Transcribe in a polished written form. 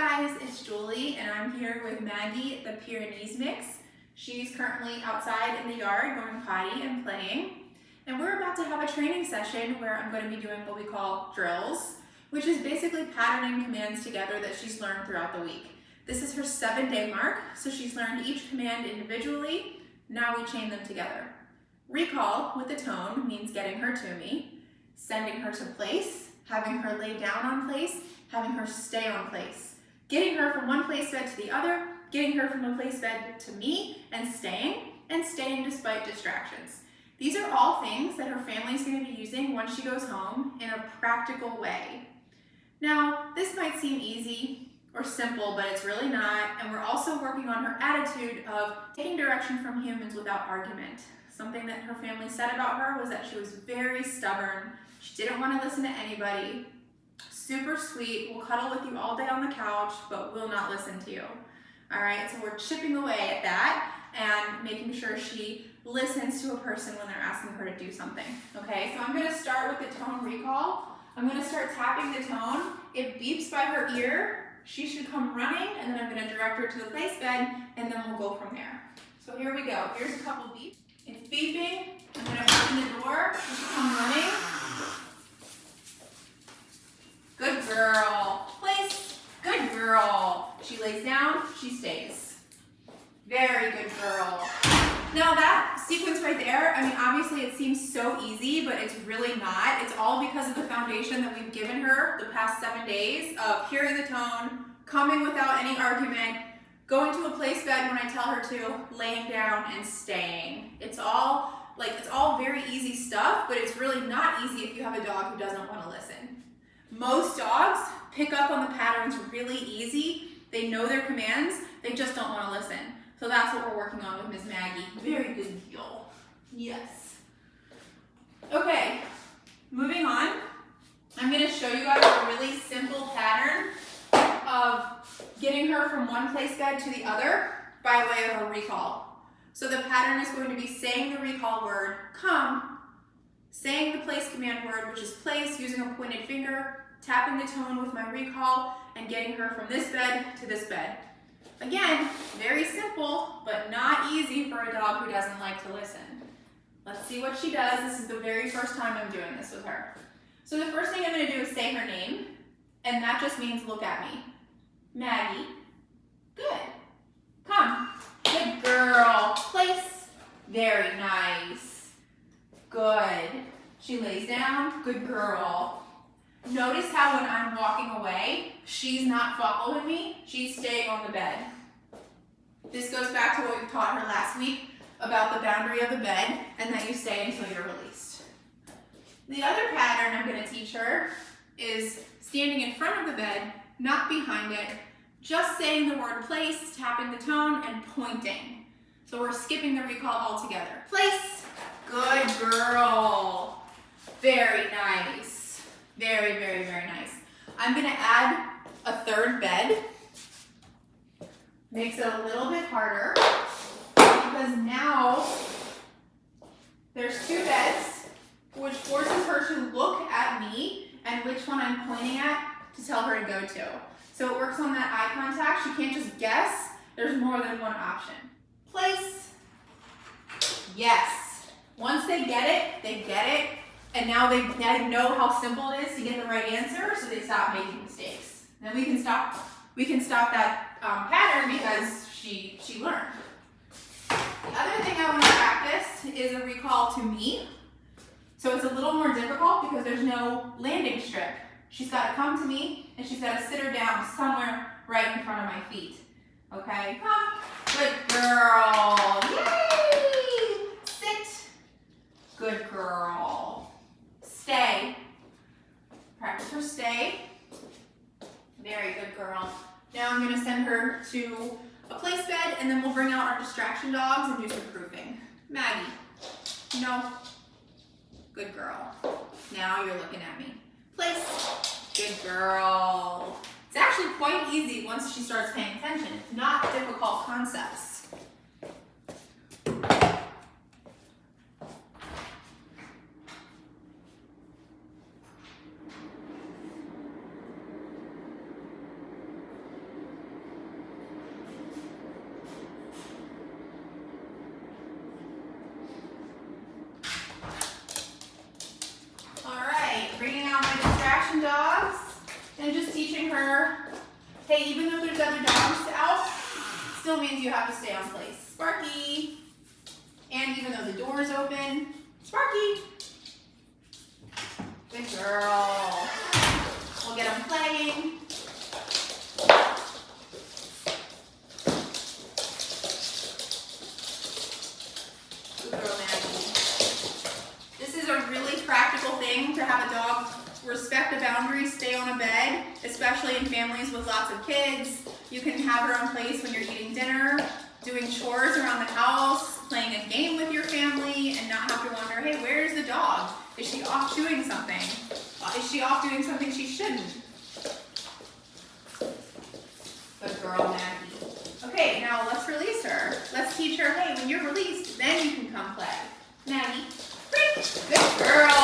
Hi guys, it's Julie and I'm here with Maggie the Pyrenees mix. She's currently outside in the yard going potty and playing. And we're about to have a training session where I'm going to be doing what we call drills, which is basically patterning commands together that she's learned throughout the week. This is her 7-day mark, so she's learned each command individually. Now we chain them together. Recall with the tone means getting her to me, sending her to place, having her lay down on place, having her stay on place, getting her from one place bed to the other, getting her from a place bed to me, and staying despite distractions. These are all things that her family is going to be using once she goes home in a practical way. Now, this might seem easy or simple, but it's really not, and we're also working on her attitude of taking direction from humans without argument. Something that her family said about her was that she was very stubborn. She didn't want to listen to anybody. Super sweet, will cuddle with you all day on the couch, but will not listen to you. All right, so we're chipping away at that and making sure she listens to a person when they're asking her to do something. Okay, so I'm gonna start with the tone recall. I'm gonna start tapping the tone. It beeps by her ear. She should come running, and then I'm gonna direct her to the place bed, and then we'll go from there. So here we go. Here's a couple beeps. It's beeping. I'm gonna open the door. She should come running. Good girl. Place. Good girl. She lays down, she stays. Very good girl. Now that sequence right there, I mean, obviously it seems so easy, but it's really not. It's all because of the foundation that we've given her the past 7 days of hearing the tone, coming without any argument, going to a place bed when I tell her to, laying down and staying. It's all very easy stuff, but it's really not easy if you have a dog who doesn't want to listen. Most dogs pick up on the patterns really easy. They know their commands, they just don't want to listen. So that's what we're working on with Miss Maggie. Very good deal. Yes. Okay, moving on. I'm going to show you guys a really simple pattern of getting her from one place bed to the other by way of a recall. So the pattern is going to be saying the recall word, come, saying the place command word, which is place, using a pointed finger, tapping the tone with my recall, and getting her from this bed to this bed. Again, very simple, but not easy for a dog who doesn't like to listen. Let's see what she does. This is the very first time I'm doing this with her. So the first thing I'm going to do is say her name, and that just means look at me. Maggie. Good. Come. Good girl. Place. Very nice. Good. She lays down. Good girl. Notice how when I'm walking away, she's not following me, she's staying on the bed. This goes back to what we taught her last week about the boundary of the bed and that you stay until you're released. The other pattern I'm going to teach her is standing in front of the bed, not behind it, just saying the word place, tapping the tone, and pointing. So we're skipping the recall altogether. Place. Good girl. Very nice. Very, very, very nice. I'm going to add a third bed. Makes it a little bit harder because now there's 2 beds, which forces her to look at me and which one I'm pointing at to tell her to go to. So it works on that eye contact. She can't just guess. There's more than one option. Place. Yes. Once they get it, they get it. And now they know how simple it is to get the right answer, so they stop making mistakes. Then we can stop that pattern because she learned. The other thing I want to practice is a recall to me. So it's a little more difficult because there's no landing strip. She's got to come to me, and she's got to sit her down somewhere right in front of my feet. Okay, come. Good girl. Yay! Sit. Good girl. Stay. Practice her stay. Very good girl. Now I'm going to send her to a place bed, and then we'll bring out our distraction dogs and do some proofing. Maggie. No. Good girl. Now you're looking at me. Place. Good girl. It's actually quite easy once she starts paying attention. It's not difficult concepts. Hey, even though there's other dogs out, still means you have to stay on place. Sparky. And even though the door is open, Sparky. Good girl. We'll get them playing. Good girl, Maggie. This is a really practical thing to have a dog respect the boundaries, stay on a bed, especially in families with lots of kids. You can have her on place when you're eating dinner, doing chores around the house, playing a game with your family, and not have to wonder, hey, where's the dog? Is she off doing something? Is she off doing something she shouldn't? Good girl, Maggie. Okay, now let's release her. Let's teach her, hey, when you're released, then you can come play. Maggie, great. Good girl.